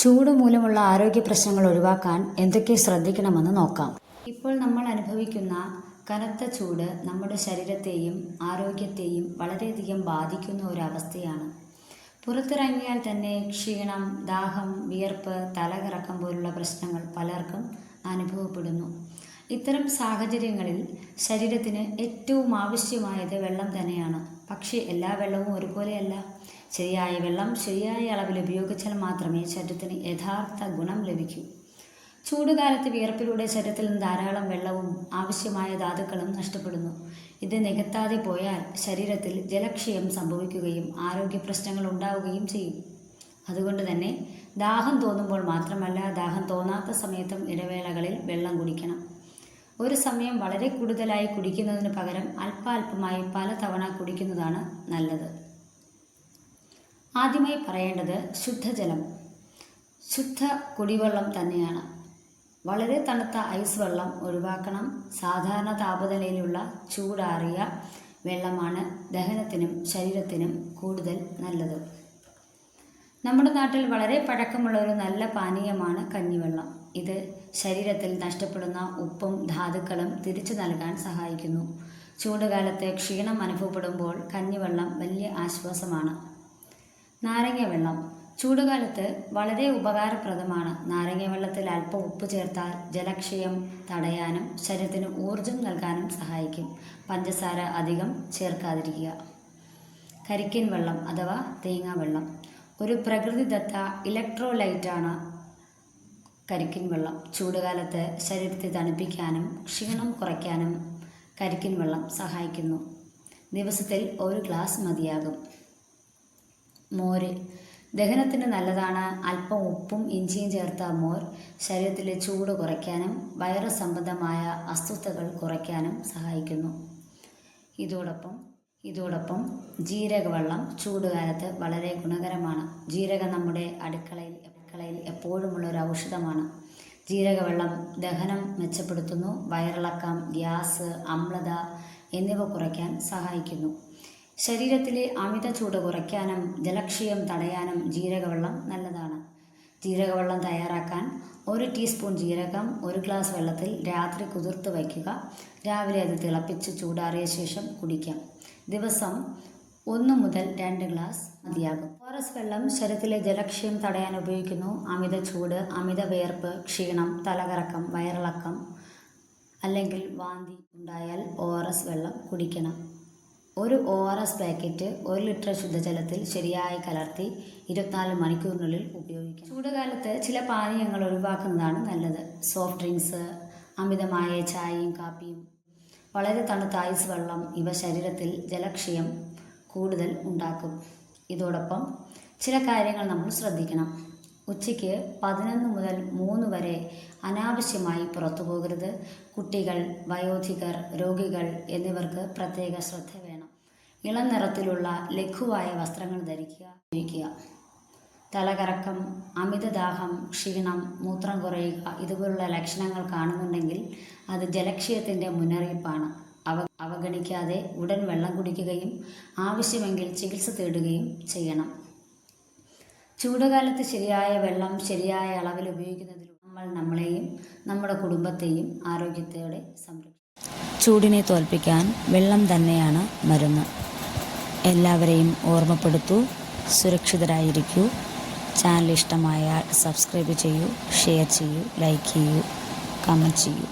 ചൂട് മൂലമുള്ള ആരോഗ്യ പ്രശ്നങ്ങൾ ഒഴിവാക്കാൻ എന്തൊക്കെ ശ്രദ്ധിക്കണമെന്ന് നോക്കാം. ഇപ്പോൾ നമ്മൾ അനുഭവിക്കുന്ന കനത്ത ചൂട് നമ്മുടെ ശരീരത്തെയും ആരോഗ്യത്തെയും വളരെയധികം ബാധിക്കുന്ന ഒരവസ്ഥയാണ്. പുറത്തിറങ്ങിയാൽ തന്നെ ക്ഷീണം, ദാഹം, വിയർപ്പ്, തലകറക്കം പോലുള്ള പ്രശ്നങ്ങൾ പലർക്കും അനുഭവപ്പെടുന്നു. ഇത്തരം സാഹചര്യങ്ങളിൽ ശരീരത്തിന് ഏറ്റവും ആവശ്യമായത് വെള്ളം തന്നെയാണ്. പക്ഷേ എല്ലാ വെള്ളവും ഒരുപോലെയല്ല. ശരിയായ വെള്ളം ശരിയായ അളവിൽ ഉപയോഗിച്ചാൽ മാത്രമേ ശരീരത്തിന് യഥാർത്ഥ ഗുണം ലഭിക്കൂ. ചൂടുകാലത്ത് വിയർപ്പിലൂടെ ശരീരത്തിൽ നിന്ന് ധാരാളം വെള്ളവും ആവശ്യമായ ധാതുക്കളും നഷ്ടപ്പെടുന്നു. ഇത് നികത്താതെ പോയാൽ ശരീരത്തിൽ ജലക്ഷയം സംഭവിക്കുകയും ആരോഗ്യ പ്രശ്നങ്ങൾ ഉണ്ടാവുകയും ചെയ്യും. അതുകൊണ്ട് തന്നെ ദാഹം തോന്നുമ്പോൾ മാത്രമല്ല, ദാഹം തോന്നാത്ത സമയത്തും ഇടവേളകളിൽ വെള്ളം കുടിക്കണം. ഒരു സമയം വളരെ കൂടുതലായി കുടിക്കുന്നതിന് പകരം അല്പാൽപമായി പലതവണ കുടിക്കുന്നതാണ് നല്ലത്. ആദ്യമായി പറയേണ്ടത് ശുദ്ധജലം. ശുദ്ധ കുടിവെള്ളം തന്നെയാണ്. വളരെ തണുത്ത ഐസ് വെള്ളം ഒഴിവാക്കണം. സാധാരണ താപനിലയിലുള്ള ചൂടാറിയ വെള്ളമാണ് ദഹനത്തിനും ശരീരത്തിനും കൂടുതൽ നല്ലത്. നമ്മുടെ നാട്ടിൽ വളരെ പഴക്കമുള്ള ഒരു നല്ല പാനീയമാണ് കഞ്ഞിവെള്ളം. ഇത് ശരീരത്തിൽ നഷ്ടപ്പെടുന്ന ഉപ്പും ധാതുക്കളും തിരിച്ചു നൽകാൻ സഹായിക്കുന്നു. ചൂടുകാലത്ത് ക്ഷീണം അനുഭവപ്പെടുമ്പോൾ കഞ്ഞിവെള്ളം വലിയ ആശ്വാസമാണ്. നാരങ്ങ വെള്ളം ചൂടുകാലത്ത് വളരെ ഉപകാരപ്രദമാണ്. നാരങ്ങ വെള്ളത്തിൽ അല്പം ഉപ്പ് ചേർത്താൽ ജലക്ഷയം തടയാനും ശരീരത്തിന് ഊർജം നൽകാനും സഹായിക്കും. പഞ്ചസാര അധികം ചേർക്കാതിരിക്കുക. കരിക്കിൻ വെള്ളം അഥവാ തേങ്ങാ വെള്ളം ഒരു പ്രകൃതിദത്ത ഇലക്ട്രോലൈറ്റാണ്. കരിക്കിൻ വെള്ളം ചൂടുകാലത്ത് ശരീരത്തെ തണുപ്പിക്കാനും ക്ഷീണം കുറയ്ക്കാനും കരിക്കിൻ വെള്ളം സഹായിക്കുന്നു. ദിവസത്തിൽ ഒരു ഗ്ലാസ് മതിയാകും. മോര് ദഹനത്തിന് നല്ലതാണ്. അല്പം ഉപ്പും ഇഞ്ചിയും ചേർത്ത മോർ ശരീരത്തിലെ ചൂട് കുറയ്ക്കാനും വയറ് സംബന്ധമായ അസ്വസ്ഥതകൾ കുറയ്ക്കാനും സഹായിക്കുന്നു. ഇതോടൊപ്പം ജീരകവെള്ളം ചൂടുകാലത്ത് വളരെ ഗുണകരമാണ്. ജീരകം നമ്മുടെ അടുക്കളയിൽ എപ്പോഴുമുള്ള ഒരു ഔഷധമാണ്. ജീരകവെള്ളം ദഹനം മെച്ചപ്പെടുത്തുന്നു. വയറിളക്കം, ഗ്യാസ്, അമ്ലത എന്നിവ കുറയ്ക്കാൻ സഹായിക്കുന്നു. ശരീരത്തിലെ അമിത ചൂട് കുറയ്ക്കാനും ജലക്ഷയം തടയാനും ജീരകവെള്ളം നല്ലതാണ്. ജീരകവെള്ളം തയ്യാറാക്കാൻ 1 ടീസ്പൂൺ ജീരകം 1 ഗ്ലാസ് വെള്ളത്തിൽ രാത്രി കുതിർത്ത് വയ്ക്കുക. രാവിലെ അത് തിളപ്പിച്ച് ചൂടാറിയ ശേഷം കുടിക്കാം. ദിവസം 1 മുതൽ 2 ഗ്ലാസ് മതിയാകും. ORS വെള്ളം ശരീരത്തിലെ ജലക്ഷയം തടയാൻ ഉപയോഗിക്കുന്നു. അമിത ചൂട്, അമിത വിയർപ്പ്, ക്ഷീണം, തലകറക്കം, വയറിളക്കം അല്ലെങ്കിൽ വാന്തി ഉണ്ടായാൽ ORS വെള്ളം കുടിക്കണം. ഒരു ORS പാക്കറ്റ് 1 ലിറ്റർ ശുദ്ധജലത്തിൽ ശരിയായി കലർത്തി 24 മണിക്കൂറിനുള്ളിൽ ഉപയോഗിക്കാം. ചൂടുകാലത്ത് ചില പാനീയങ്ങൾ ഒഴിവാക്കുന്നതാണ് നല്ലത്. സോഫ്റ്റ് ഡ്രിങ്ക്സ്, അമിതമായ ചായയും കാപ്പിയും, വളരെ തണുത്ത ഐസ് വെള്ളം ഇവ ശരീരത്തിൽ ജലക്ഷയം കൂടുതൽ ഉണ്ടാക്കും. ഇതോടൊപ്പം ചില കാര്യങ്ങൾ നമ്മൾ ശ്രദ്ധിക്കണം. ഉച്ചയ്ക്ക് 11 മുതൽ 3 വരെ അനാവശ്യമായി പുറത്തു പോകരുത്. കുട്ടികൾ, വയോധികർ, രോഗികൾ എന്നിവർക്ക് പ്രത്യേക ശ്രദ്ധ വേണം. ഇളം നിറത്തിലുള്ള ലഘുവായ വസ്ത്രങ്ങൾ ധരിക്കുക. തലകറക്കം, അമിതദാഹം, ക്ഷീണം, മൂത്രം കുറയുക ഇതുപോലുള്ള ലക്ഷണങ്ങൾ കാണുന്നുണ്ടെങ്കിൽ അത് ജലക്ഷയത്തിൻ്റെ മുന്നറിയിപ്പാണ്. അവഗണിക്കാതെ ഉടൻ വെള്ളം കുടിക്കുകയും ആവശ്യമെങ്കിൽ ചികിത്സ തേടുകയും ചെയ്യണം. ചൂടുകാലത്ത് ശരിയായ വെള്ളം ശരിയായ അളവിൽ ഉപയോഗിക്കുന്നതിലൂടെ നമ്മൾ നമ്മളെയും നമ്മുടെ കുടുംബത്തെയും ആരോഗ്യത്തോടെ സംരക്ഷിക്കും. ചൂടിനെ തോൽപ്പിക്കാൻ വെള്ളം തന്നെയാണ് മരുന്ന്. എല്ലാവരെയും ഓർമ്മപ്പെടുത്തൂ. സുരക്ഷിതരായിരിക്കൂ. ചാനൽ ഇഷ്ടമായാൽ സബ്സ്ക്രൈബ് ചെയ്യൂ, ഷെയർ ചെയ്യൂ, ലൈക്ക് ചെയ്യൂ, കമൻറ്റ് ചെയ്യൂ.